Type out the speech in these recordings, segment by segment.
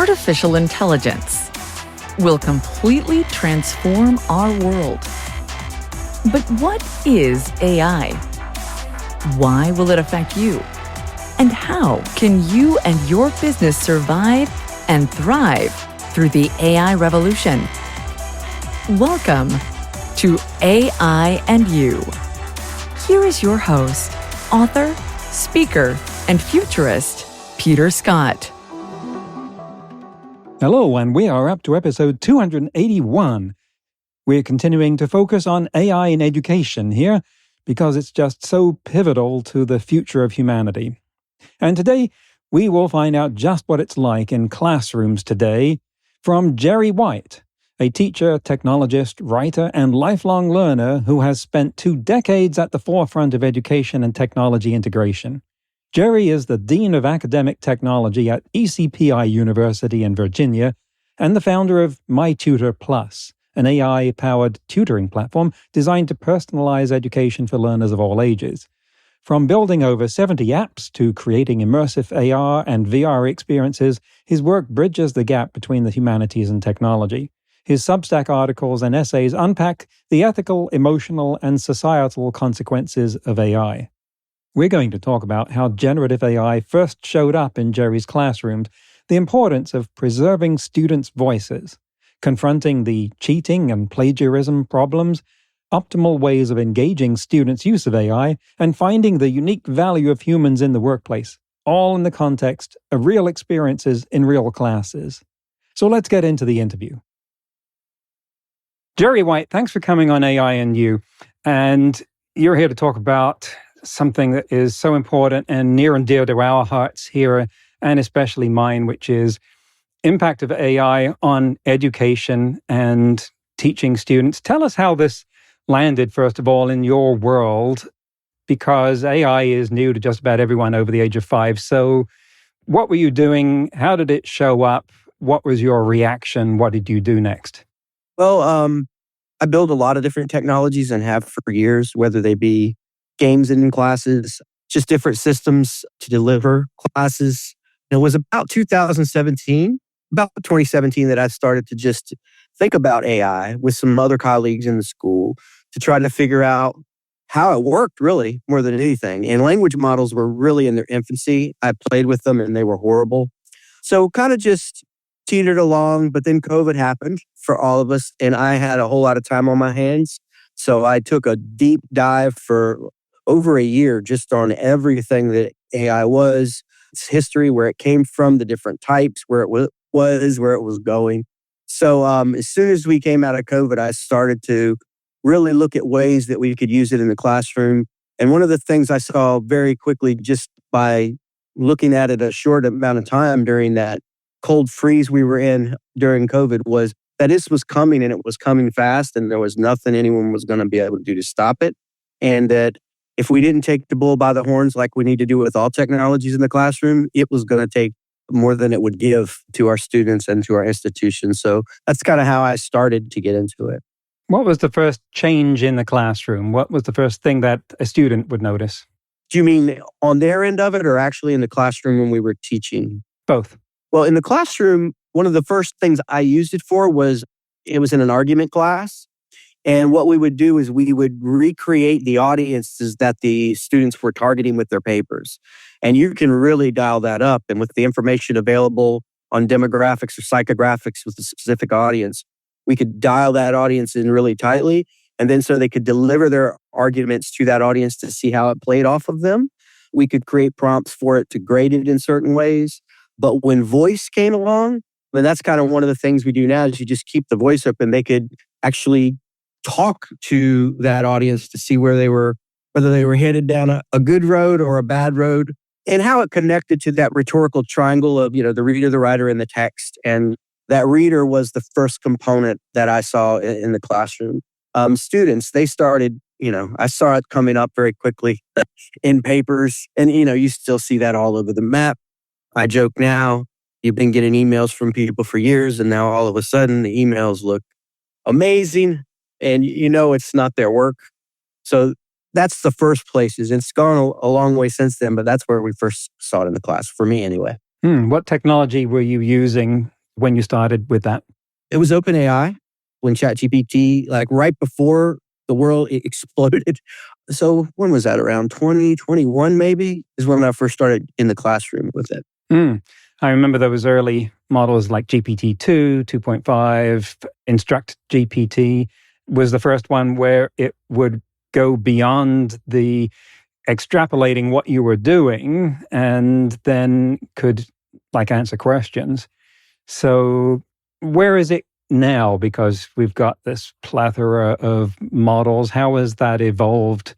artificial intelligence will completely transform our world. But what is AI? Why will it affect you? And how can you and your business survive and thrive through the AI revolution? Welcome to AI and You. Here is your host, author, speaker, and futurist, Peter Scott. Hello, and we are up to episode 281. We're continuing to focus on AI in education here because it's just so pivotal to the future of humanity. And today, we will find out just what it's like in classrooms today from Gerry White, a teacher, technologist, writer, and lifelong learner who has spent 2 decades at the forefront of education and technology integration. Gerry is the Dean of Academic Technology at ECPI University in Virginia and the founder of MyTutor Plus, an AI-powered tutoring platform designed to personalize education for learners of all ages. From building over 70 apps to creating immersive AR and VR experiences, his work bridges the gap between the humanities and technology. His Substack articles and essays unpack the ethical, emotional, and societal consequences of AI. We're going to talk about how generative AI first showed up in Gerry's classrooms, the importance of preserving students' voices, confronting the cheating and plagiarism problems, optimal ways of engaging students' use of AI, and finding the unique value of humans in the workplace, all in the context of real experiences in real classes. So let's get into the interview. Gerry White, thanks for coming on AI and You. And you're here to talk about something that is so important and near and dear to our hearts here, and especially mine, which is impact of AI on education and teaching students. Tell us how this landed, first of all, in your world, because AI is new to just about everyone over the age of 5. So what were you doing? How did it show up? What was your reaction? What did you do next? Well, I build a lot of different technologies and have for years, whether they be games in classes, just different systems to deliver classes. And it was about 2017, about 2017 that I started to just think about AI with some other colleagues in the school to try to figure out how it worked really more than anything. And language models were really in their infancy. I played with them and they were horrible. So kind of just teetered along, but then COVID happened for all of us and I had a whole lot of time on my hands. So I took a deep dive for over a year just on everything that AI was, its history, where it came from, the different types, where it was, where it was going. So as soon as we came out of COVID, I started to really look at ways that we could use it in the classroom. And one of the things I saw very quickly just by looking at it a short amount of time during that cold freeze we were in during COVID was that this was coming and it was coming fast and there was nothing anyone was going to be able to do to stop it. And that if we didn't take the bull by the horns like we need to do with all technologies in the classroom, it was going to take more than it would give to our students and to our institutions. So that's kind of how I started to get into it. What was the first change in the classroom? What was the first thing that a student would notice? Do you mean on their end of it or actually in the classroom when we were teaching? Both. Well, in the classroom, one of the first things I used it for was it was in an argument class. And what we would do is we would recreate the audiences that the students were targeting with their papers. And you can really dial that up. And with the information available on demographics or psychographics with a specific audience, we could dial that audience in really tightly. And then so they could deliver their arguments to that audience to see how it played off of them. We could create prompts for it to grade it in certain ways. But when voice came along, and that's kind of one of the things we do now is you just keep the voice open. They could actually talk to that audience to see where they were, whether they were headed down a good road or a bad road, and how it connected to that rhetorical triangle of, the reader, the writer, and the text. And that reader was the first component that I saw in the classroom. Students, they started, I saw it coming up very quickly in papers. And, you still see that all over the map. I joke now, you've been getting emails from people for years, and now all of a sudden the emails look amazing. And it's not their work. So that's the first place. It's gone a long way since then, but that's where we first saw it in the class, for me anyway. What technology were you using when you started with that? It was OpenAI when ChatGPT, like right before the world exploded. So when was that? Around 2021 maybe is when I first started in the classroom with it. I remember those early models like GPT-2, 2.5, Instruct GPT was the first one where it would go beyond the extrapolating what you were doing and then could answer questions. So where is it now? Because we've got this plethora of models. How has that evolved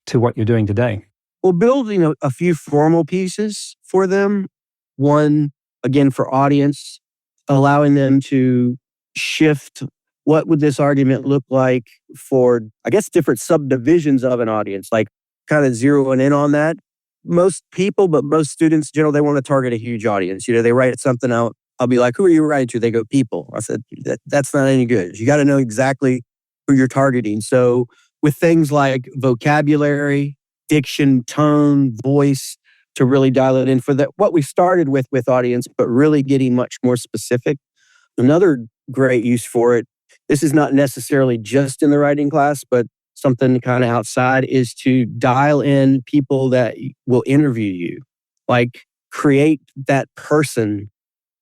to what you're doing today? Well, building a few formal pieces for them. One, again, for audience, allowing them to shift what would this argument look like for, I guess, different subdivisions of an audience, like kind of zeroing in on that. Most people, but most students, they want to target a huge audience. They write something out. I'll be like, who are you writing to? They go, people. I said, that's not any good. You got to know exactly who you're targeting. So with things like vocabulary, diction, tone, voice, to really dial it in for that. What we started with audience, but really getting much more specific. Another great use for it, this is not necessarily just in the writing class, but something kind of outside, is to dial in people that will interview you. Like create that person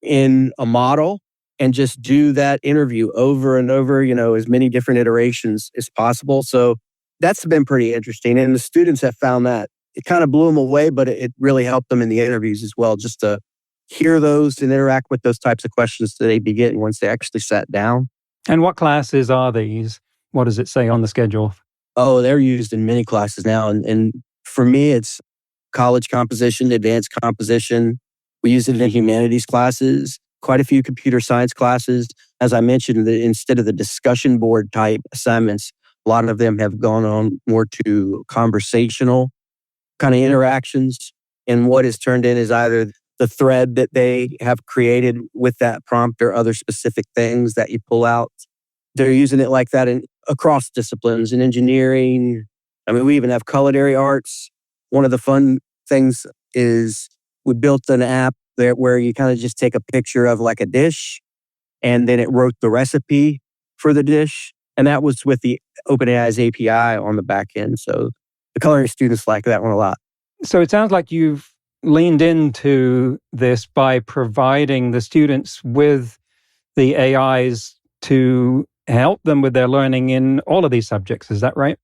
in a model and just do that interview over and over, as many different iterations as possible. So that's been pretty interesting. And the students have found that. It kind of blew them away, but it really helped them in the interviews as well, just to hear those and interact with those types of questions that they'd be getting once they actually sat down. And what classes are these? What does it say on the schedule? Oh, they're used in many classes now. And for me, it's college composition, advanced composition. We use it in humanities classes, quite a few computer science classes. As I mentioned, instead of the discussion board type assignments, a lot of them have gone on more to conversational kind of interactions. And what is turned in is either the thread that they have created with that prompt or other specific things that you pull out. They're using it like that across disciplines in engineering. I mean, we even have culinary arts. One of the fun things is we built an app there where you kind of just take a picture of like a dish and then it wrote the recipe for the dish. And that was with the OpenAI's API on the back end. So the culinary students like that one a lot. So it sounds like you've leaned into this by providing the students with the AIs to help them with their learning in all of these subjects. Is that right?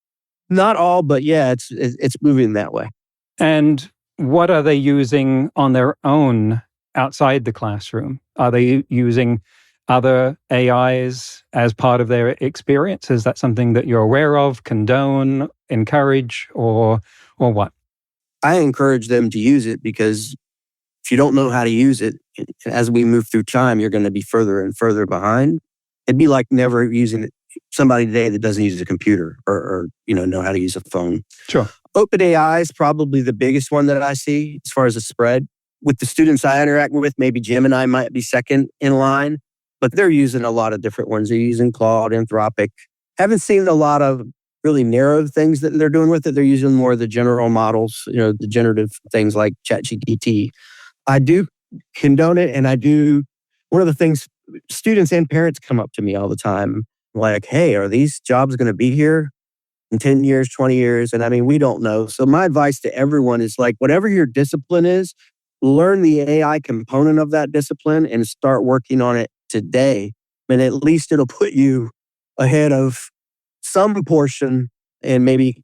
Not all, but yeah, it's moving that way. And what are they using on their own outside the classroom? Are they using other AIs as part of their experience? Is that something that you're aware of, condone, encourage, or what? I encourage them to use it because if you don't know how to use it, as we move through time, you're going to be further and further behind. It'd be like never using somebody today that doesn't use a computer or know how to use a phone. Sure. OpenAI is probably the biggest one that I see as far as the spread. With the students I interact with, maybe Gemini might be second in line, but they're using a lot of different ones. They're using Claude, Anthropic. Haven't seen a lot of really narrow things that they're doing with it. They're using more of the general models, the generative things like ChatGPT. I do condone it, and I do. One of the things students and parents come up to me all the time, like, hey, are these jobs going to be here in 10 years, 20 years? And I mean, we don't know. So my advice to everyone is like, whatever your discipline is, learn the AI component of that discipline and start working on it today. And at least it'll put you ahead of some portion and maybe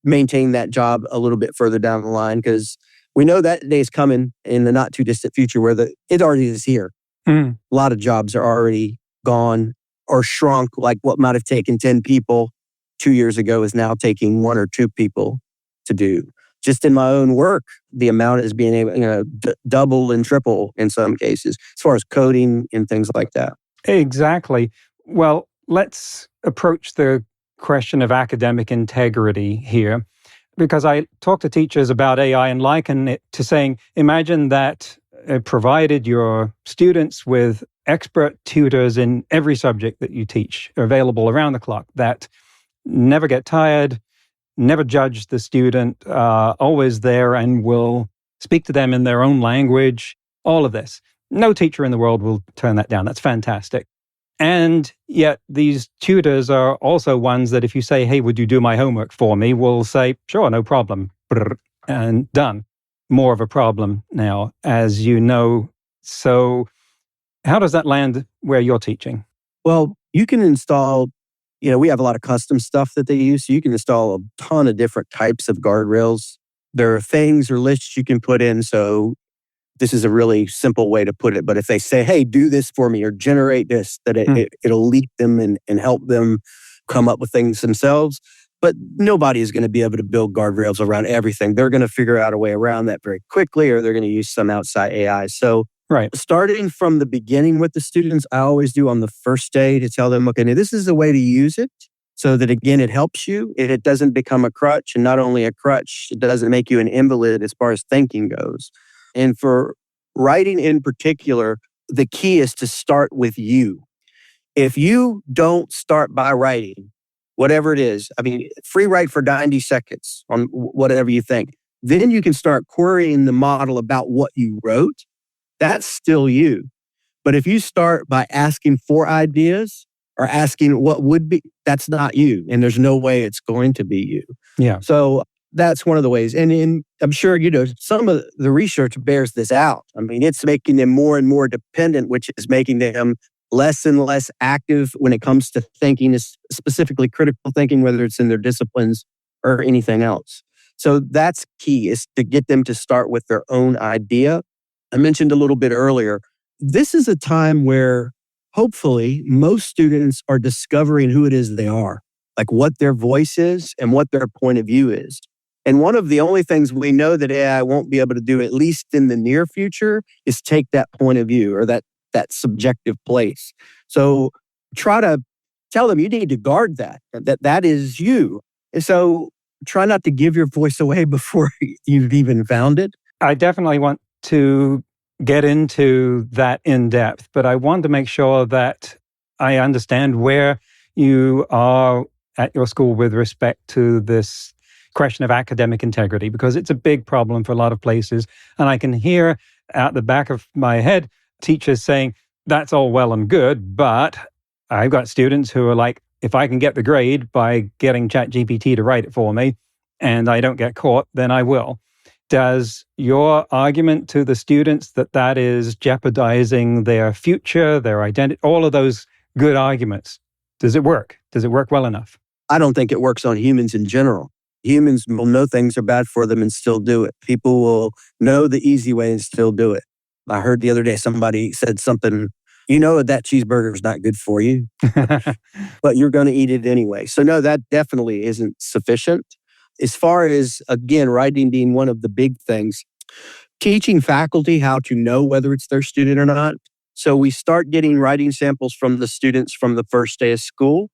maintain that job a little bit further down the line, because we know that day is coming in the not too distant future where it already is here. A lot of jobs are already gone or shrunk. Like what might have taken 10 people 2 years ago is now taking 1 or 2 people to do. Just in my own work, the amount is being able, double and triple in some cases, as far as coding and things like that. Exactly. Well, let's approach the question of academic integrity here, because I talk to teachers about AI and liken it to saying, imagine that provided your students with expert tutors in every subject that you teach are available around the clock, that never get tired, never judge the student, always there and will speak to them in their own language, all of this. No teacher in the world will turn that down. That's fantastic. And yet these tutors are also ones that if you say, hey, would you do my homework for me? Will say, sure, no problem. And done. More of a problem now, as you know. So how does that land where you're teaching? Well, you can install, we have a lot of custom stuff that they use. So you can install a ton of different types of guardrails. There are things or lists you can put in. So this is a really simple way to put it. But if they say, hey, do this for me or generate this, that it'll lead them and help them come up with things themselves. But nobody is going to be able to build guardrails around everything. They're going to figure out a way around that very quickly, or they're going to use some outside AI. So starting from the beginning with the students, I always do on the first day to tell them, okay, now this is the way to use it so that, again, it helps you. It doesn't become a crutch. And not only a crutch, it doesn't make you an invalid as far as thinking goes. And for writing in particular, the key is to start with you. If you don't start by writing, whatever it is, free write for 90 seconds on whatever you think, then you can start querying the model about what you wrote. That's still you. But if you start by asking for ideas or asking what would be, that's not you. And there's no way it's going to be you. Yeah. So that's one of the ways. And I'm sure, some of the research bears this out. It's making them more and more dependent, which is making them less and less active when it comes to thinking, specifically critical thinking, whether it's in their disciplines or anything else. So that's key, is to get them to start with their own idea. I mentioned a little bit earlier, this is a time where hopefully most students are discovering who it is they are, like what their voice is and what their point of view is. And one of the only things we know that AI won't be able to do, at least in the near future, is take that point of view or that subjective place. So try to tell them you need to guard that is you. And so try not to give your voice away before you've even found it. I definitely want to get into that in depth, but I want to make sure that I understand where you are at your school with respect to this question of academic integrity, because it's a big problem for a lot of places. And I can hear out the back of my head teachers saying, that's all well and good, but I've got students who are like, if I can get the grade by getting ChatGPT to write it for me and I don't get caught, then I will. Does your argument to the students that is jeopardizing their future, their identity, all of those good arguments, does it work? Does it work well enough? I don't think it works on humans in general. Humans will know things are bad for them and still do it. People will know the easy way and still do it. I heard the other day somebody said something, that cheeseburger is not good for you, but you're going to eat it anyway. So no, that definitely isn't sufficient. As far as, again, writing being one of the big things, teaching faculty how to know whether it's their student or not. So we start getting writing samples from the students from the first day of school.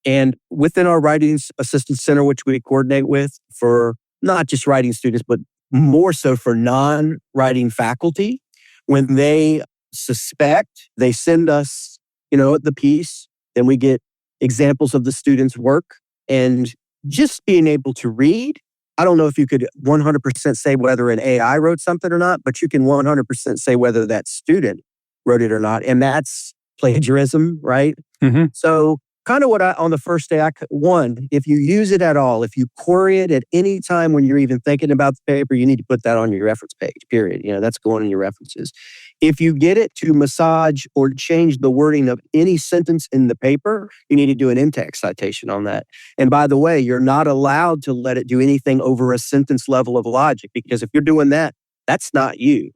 And within our Writing Assistance Center, which we coordinate with for not just writing students, but more so for non-writing faculty, when they suspect, they send us, the piece, then we get examples of the students' work. And just being able to read, I don't know if you could 100% say whether an AI wrote something or not, but you can 100% say whether that student wrote it or not. And that's plagiarism, right? Mm-hmm. So kind of on the first day, if you use it at all, if you query it at any time when you're even thinking about the paper, you need to put that on your reference page, period. That's going in your references. If you get it to massage or change the wording of any sentence in the paper, you need to do an in-text citation on that. And by the way, you're not allowed to let it do anything over a sentence level of logic, because if you're doing that, that's not you.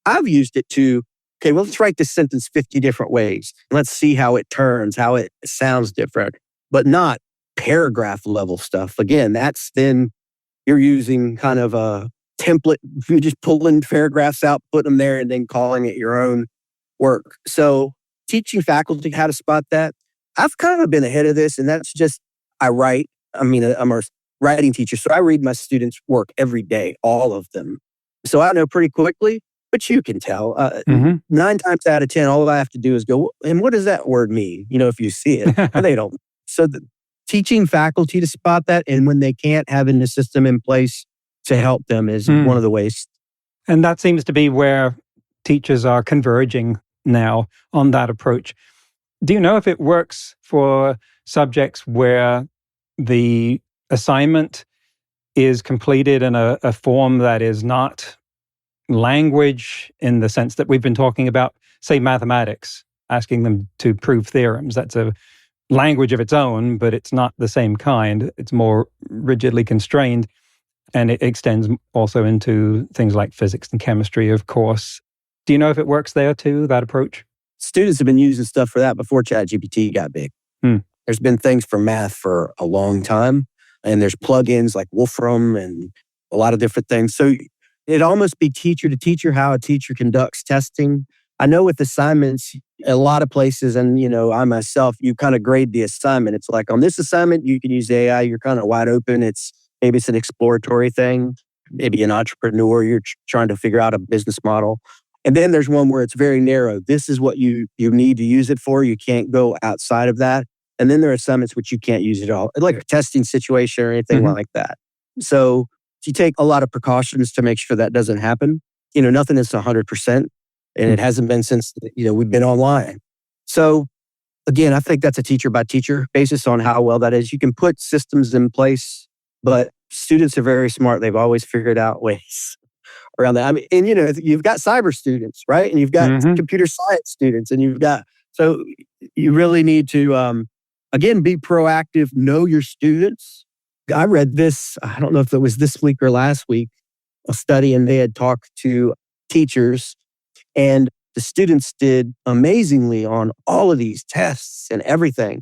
I've used it to, okay, well, let's write this sentence 50 different ways. Let's see how it turns, how it sounds different, but not paragraph level stuff. Again, that's then you're using kind of a template. You're just pulling paragraphs out, putting them there, and then calling it your own work. So teaching faculty how to spot that, I've kind of been ahead of this, and that's just, I'm a writing teacher, so I read my students' work every day, all of them. So I know pretty quickly. But you can tell. 9 times out of 10, all I have to do is go, and what does that word mean? If you see it, and they don't. So teaching faculty to spot that, and when they can't, having a system in place to help them is one of the ways. And that seems to be where teachers are converging now on that approach. Do you know if it works for subjects where the assignment is completed in a form that is not language in the sense that we've been talking about, say, mathematics, asking them to prove theorems? That's a language of its own, but it's not the same kind. It's more rigidly constrained, and it extends also into things like physics and chemistry, of course. Do you know if it works there too, that approach? Students have been using stuff for that before ChatGPT got big. There's been things for math for a long time, and there's plugins like Wolfram and a lot of different things. So it'd almost be teacher to teacher how a teacher conducts testing. I know with assignments, a lot of places, and I myself, you kind of grade the assignment. It's like on this assignment, you can use AI. You're kind of wide open. Maybe it's an exploratory thing. Maybe an entrepreneur, you're trying to figure out a business model. And then there's one where it's very narrow. This is what you need to use it for. You can't go outside of that. And then there are assignments which you can't use at all, like a testing situation or anything like that. So you take a lot of precautions to make sure that doesn't happen. Nothing is 100%, and it hasn't been since we've been online. So again, I think that's a teacher by teacher basis on how well that is. You can put systems in place, but students are very smart. They've always figured out ways around that. I mean, and you've got cyber students, right? And you've got computer science students, and so you really need to, again, be proactive, know your students. I read this, I don't know if it was this week or last week, a study, and they had talked to teachers, and the students did amazingly on all of these tests and everything.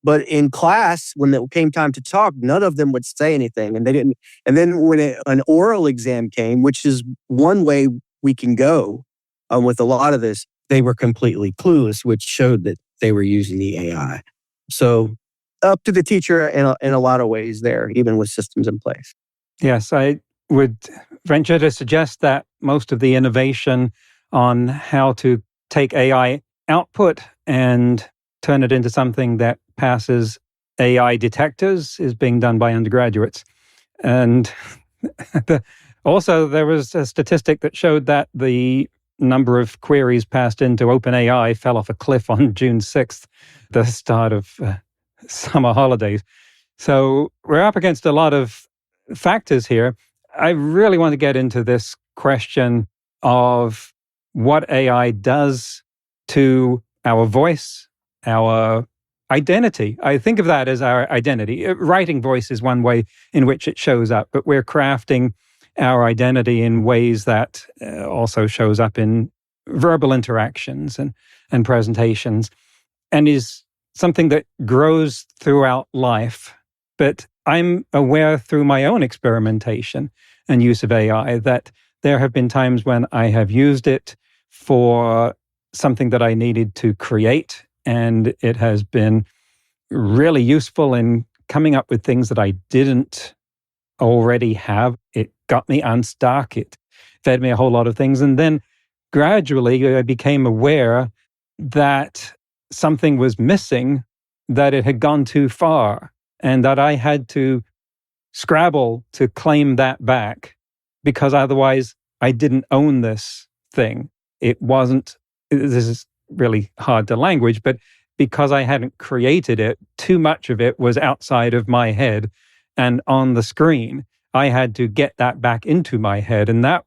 But in class, when it came time to talk, none of them would say anything, and they didn't. And then when an oral exam came, which is one way we can go with a lot of this, they were completely clueless, which showed that they were using the AI. So up to the teacher in a lot of ways there, even with systems in place. Yes, I would venture to suggest that most of the innovation on how to take AI output and turn it into something that passes AI detectors is being done by undergraduates. And also there was a statistic that showed that the number of queries passed into OpenAI fell off a cliff on June 6th, the start of summer holidays. So we're up against a lot of factors here. I really want to get into this question of what AI does to our voice, our identity. I think of that as our identity. Writing voice is one way in which it shows up, but we're crafting our identity in ways that also shows up in verbal interactions and presentations, and is something that grows throughout life. But I'm aware through my own experimentation and use of AI that there have been times when I have used it for something that I needed to create, and it has been really useful in coming up with things that I didn't already have. It got me unstuck. It fed me a whole lot of things. And then gradually I became aware that something was missing, that it had gone too far, and that I had to scrabble to claim that back, because otherwise I didn't own this thing. It wasn't, this is really hard to language, but because I hadn't created it, too much of it was outside of my head and on the screen. I had to get that back into my head. And that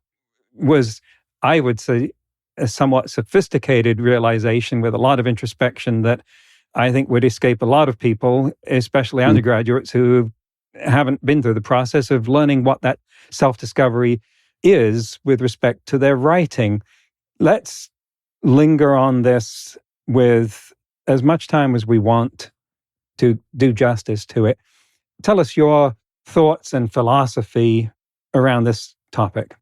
was, I would say, a somewhat sophisticated realization with a lot of introspection that I think would escape a lot of people, especially undergraduates who haven't been through the process of learning what that self-discovery is with respect to their writing. Let's linger on this with as much time as we want to do justice to it. Tell us your thoughts and philosophy around this topic.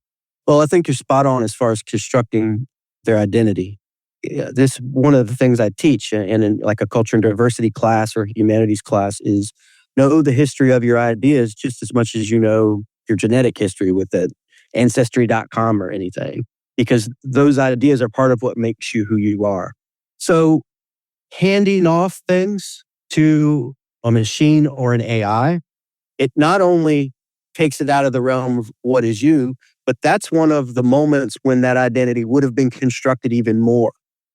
Well, I think you're spot on as far as constructing their identity. This one of the things I teach in like a culture and diversity class or humanities class is know the history of your ideas just as much as you know your genetic history with it, Ancestry.com or anything, because those ideas are part of what makes you who you are. So handing off things to a machine or an AI, it not only takes it out of the realm of what is you, but that's one of the moments when that identity would have been constructed even more.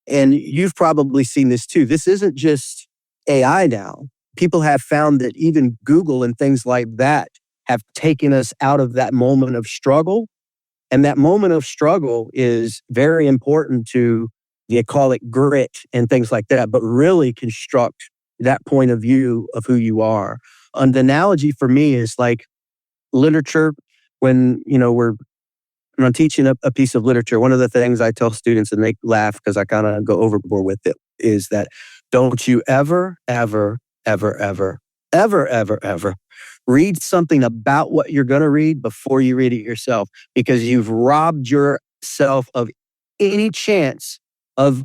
And you've probably seen this too. This isn't just AI now. People have found that even Google and things like that have taken us out of that moment of struggle. And that moment of struggle is very important to, they call it grit and things like that, but really construct that point of view of who you are. An analogy for me is like literature. When, when I'm teaching a piece of literature, one of the things I tell students, and they laugh because I kind of go overboard with it, is that don't you ever, ever, ever, ever, ever, ever, ever read something about what you're going to read before you read it yourself, because you've robbed yourself of any chance of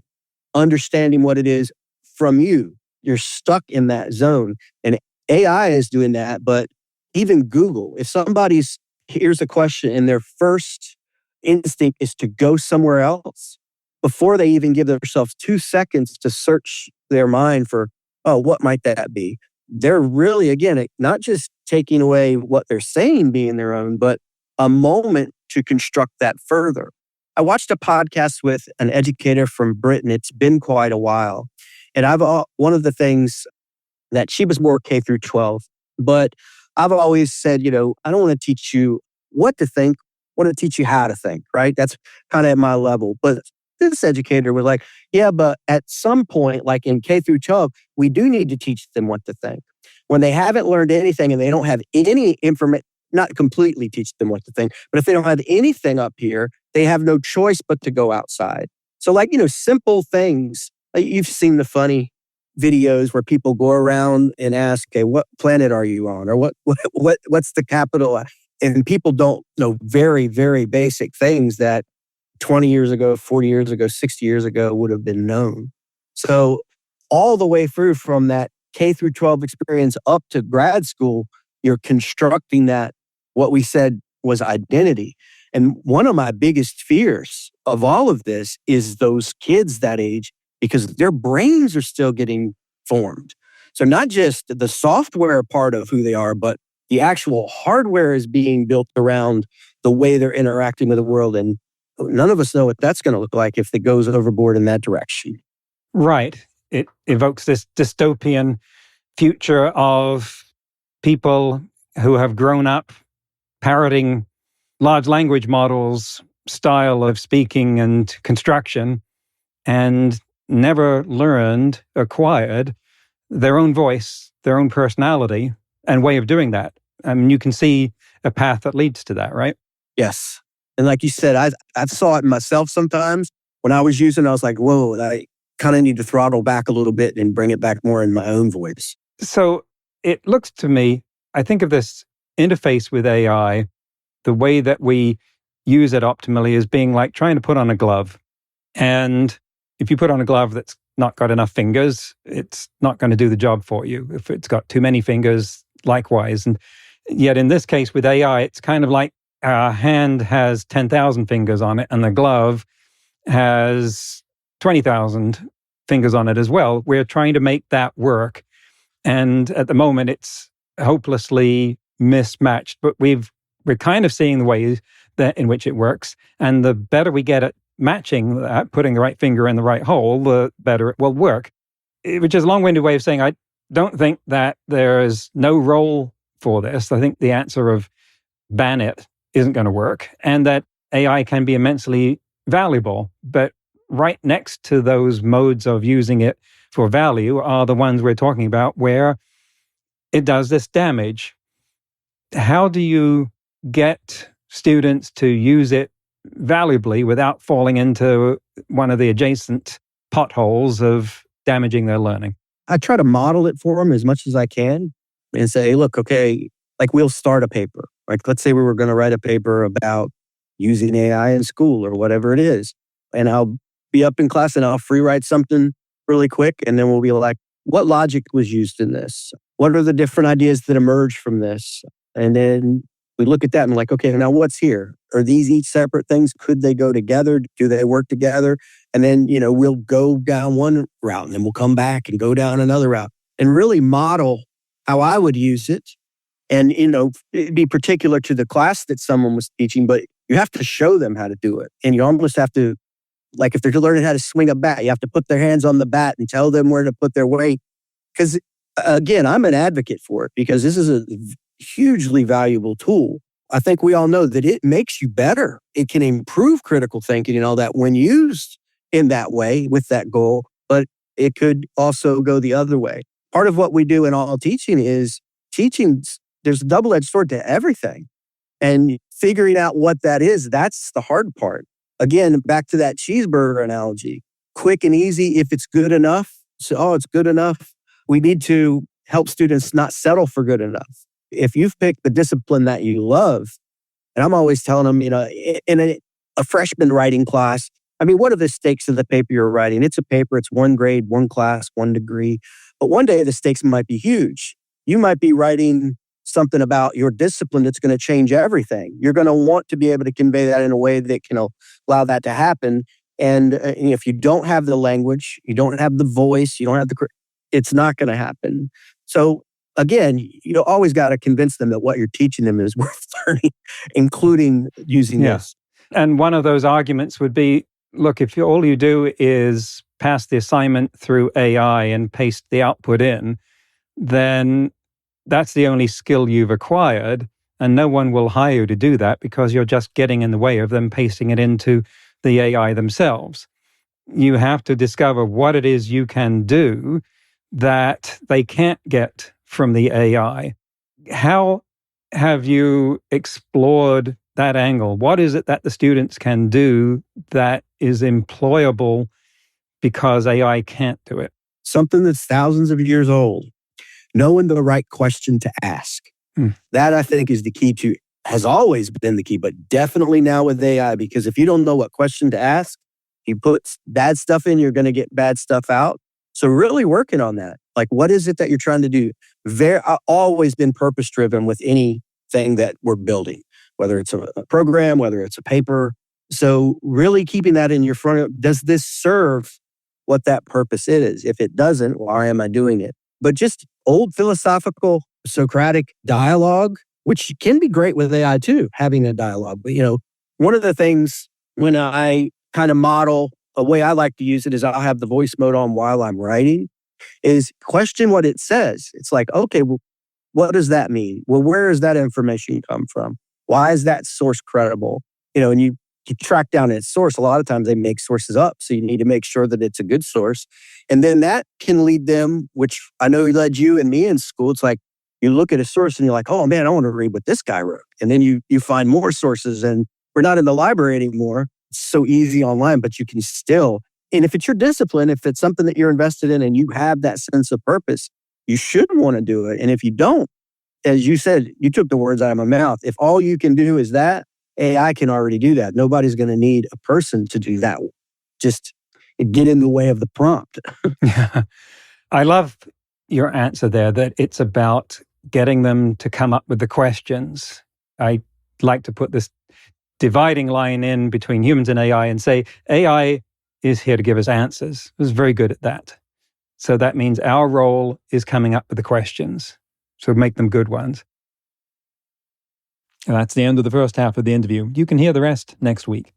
understanding what it is from you. You're stuck in that zone. And AI is doing that, but even Google, if somebody's here's a question and their first instinct is to go somewhere else, before they even give themselves 2 seconds to search their mind for, oh, what might that be? They're really, again, not just taking away what they're saying being their own, but a moment to construct that further. I watched a podcast with an educator from Britain. It's been quite a while. And one of the things that she was more K through 12, but I've always said, I don't want to teach you what to think. I want to teach you how to think, right? That's kind of at my level. But this educator was like, yeah, but at some point, like in K through 12, we do need to teach them what to think. When they haven't learned anything and they don't have any information, not completely teach them what to think, but if they don't have anything up here, they have no choice but to go outside. So simple things. Like you've seen the funny videos where people go around and ask, okay, what planet are you on? Or what's the capital? And people don't know very, very basic things that 20 years ago, 40 years ago, 60 years ago would have been known. So all the way through from that K through 12 experience up to grad school, you're constructing that, what we said was identity. And one of my biggest fears of all of this is those kids that age, because their brains are still getting formed. So not just the software part of who they are, but the actual hardware is being built around the way they're interacting with the world. And none of us know what that's going to look like if it goes overboard in that direction. Right. It evokes this dystopian future of people who have grown up parroting large language models' style of speaking and construction and never acquired their own voice, their own personality and way of doing that. I mean, you can see a path that leads to that, right? Yes. And like you said, I saw it myself sometimes. When I was using it, I was like, whoa, I kind of need to throttle back a little bit and bring it back more in my own voice. So it looks to me, I think of this interface with AI, the way that we use it optimally is being like trying to put on a glove. And if you put on a glove that's not got enough fingers, it's not going to do the job for you. If it's got too many fingers, likewise. And yet in this case with AI, it's kind of like our hand has 10,000 fingers on it and the glove has 20,000 fingers on it as well. We're trying to make that work. And at the moment, it's hopelessly mismatched, but we're kind of seeing the ways that in which it works. And the better we get at matching that, putting the right finger in the right hole, the better it will work. Which is a long-winded way of saying I don't think that there is no role for this. I think the answer of ban it isn't going to work, and that AI can be immensely valuable. But right next to those modes of using it for value are the ones we're talking about where it does this damage. How do you get students to use it valuably without falling into one of the adjacent potholes of damaging their learning? I try to model it for them as much as I can and say, look, okay, like we'll start a paper. Like let's say we were going to write a paper about using AI in school or whatever it is. And I'll be up in class and I'll free write something really quick. And then we'll be like, what logic was used in this? What are the different ideas that emerge from this? And then we look at that and like, okay, now what's here? Are these each separate things? Could they go together? Do they work together? And then, we'll go down one route and then we'll come back and go down another route and really model how I would use it. And, it'd be particular to the class that someone was teaching, but You have to show them how to do it. And you almost have to, like if they're learning how to swing a bat, you have to put their hands on the bat and tell them where to put their weight. Because again, I'm an advocate for it because this is a hugely valuable tool. I think we all know that it makes you better. It can improve critical thinking and all that when used in that way with that goal, but it could also go the other way. Part of what we do in all teaching is there's a double-edged sword to everything. And figuring out what that is, that's the hard part. Again, back to that cheeseburger analogy. Quick and easy if it's good enough. So, it's good enough. We need to help students not settle for good enough. If you've picked the discipline that you love, and I'm always telling them, in a freshman writing class, what are the stakes of the paper you're writing? It's a paper, it's one grade, one class, one degree. But one day the stakes might be huge. You might be writing something about your discipline that's going to change everything. You're going to want to be able to convey that in a way that can allow that to happen. And if you don't have the language, you don't have the voice, you don't have it's not going to happen. So again, you always got to convince them that what you're teaching them is worth learning, including using this. And one of those arguments would be, look, if all you do is pass the assignment through AI and paste the output in, then that's the only skill you've acquired, and no one will hire you to do that because you're just getting in the way of them pasting it into the AI themselves. You have to discover what it is you can do that they can't get from the AI. How have you explored that angle? What is it that the students can do that is employable because AI can't do it? Something that's thousands of years old. Knowing the right question to ask. That, I think, is the key to, has always been the key, but definitely now with AI, because if you don't know what question to ask, you put bad stuff in, you're going to get bad stuff out. So really working on that. Like, what is it that you're trying to do? I've always been purpose-driven with anything that we're building, whether it's a program, whether it's a paper. So really keeping that in your front, does this serve what that purpose is? If it doesn't, why am I doing it? But just old philosophical Socratic dialogue, which can be great with AI too, having a dialogue. But one of the things when I kind of model, a way I like to use it is I'll have the voice mode on while I'm writing, is question what it says. It's like, okay, well, what does that mean? Well, where does that information come from? Why is that source credible? And you track down its source. A lot of times they make sources up. So you need to make sure that it's a good source. And then that can lead them, which I know led you and me in school. It's like you look at a source and you're like, oh man, I want to read what this guy wrote. And then you find more sources, and we're not in the library anymore. It's so easy online, but you can still, and if it's your discipline, if it's something that you're invested in and you have that sense of purpose, you should want to do it. And if you don't, as you said, you took the words out of my mouth. If all you can do is that, AI can already do that. Nobody's going to need a person to do that. Just get in the way of the prompt. I love your answer there, that it's about getting them to come up with the questions. I like to put this dividing line in between humans and AI and say, AI is here to give us answers. It's very good at that. So that means our role is coming up with the questions. So make them good ones. And that's the end of the first half of the interview. You can hear the rest next week.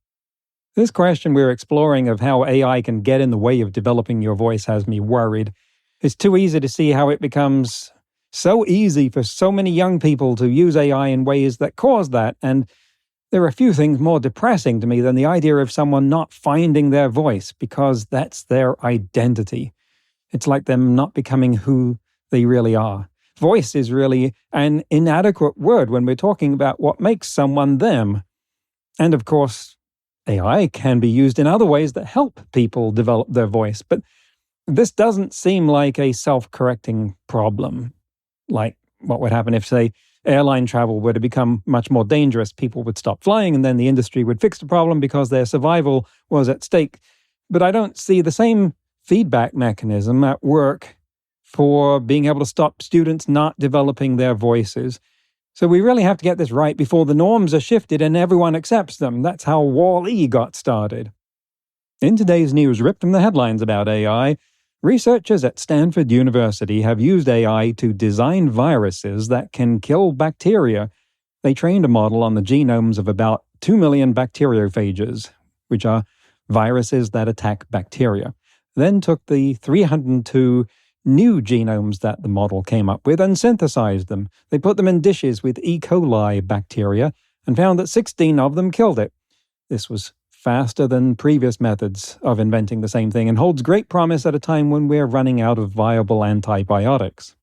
This question we're exploring of how AI can get in the way of developing your voice has me worried. It's too easy to see how it becomes so easy for so many young people to use AI in ways that cause that. And there are a few things more depressing to me than the idea of someone not finding their voice because that's their identity. It's like them not becoming who they really are. Voice is really an inadequate word when we're talking about what makes someone them. And of course, AI can be used in other ways that help people develop their voice. But this doesn't seem like a self-correcting problem. Like what would happen if, say, airline travel were to become much more dangerous, people would stop flying and then the industry would fix the problem because their survival was at stake. But I don't see the same feedback mechanism at work for being able to stop students not developing their voices. So we really have to get this right before the norms are shifted and everyone accepts them. That's how Wall-E got started. In today's news ripped from the headlines about AI, researchers at Stanford University have used AI to design viruses that can kill bacteria. They trained a model on the genomes of about 2 million bacteriophages, which are viruses that attack bacteria, then took the 302 new genomes that the model came up with and synthesized them. They put them in dishes with E. coli bacteria and found that 16 of them killed it. This was faster than previous methods of inventing the same thing and holds great promise at a time when we're running out of viable antibiotics.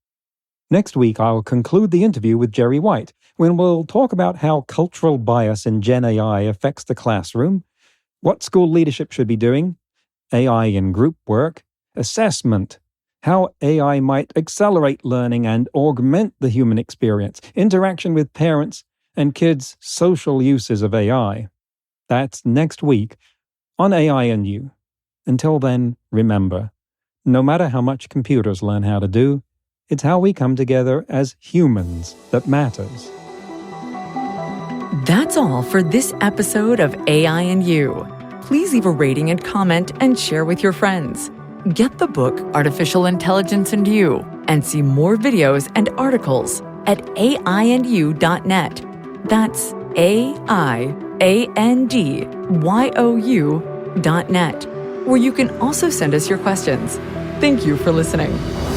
Next week, I'll conclude the interview with Gerry White, when we'll talk about how cultural bias in Gen AI affects the classroom, what school leadership should be doing, AI in group work, assessment, how AI might accelerate learning and augment the human experience, interaction with parents, and kids' social uses of AI. That's next week on AI and You. Until then, remember, no matter how much computers learn how to do, it's how we come together as humans that matters. That's all for this episode of AI and You. Please leave a rating and comment and share with your friends. Get the book Artificial Intelligence and You and see more videos and articles at aiandyou.net. That's aiandyou.net, where you can also send us your questions. Thank you for listening.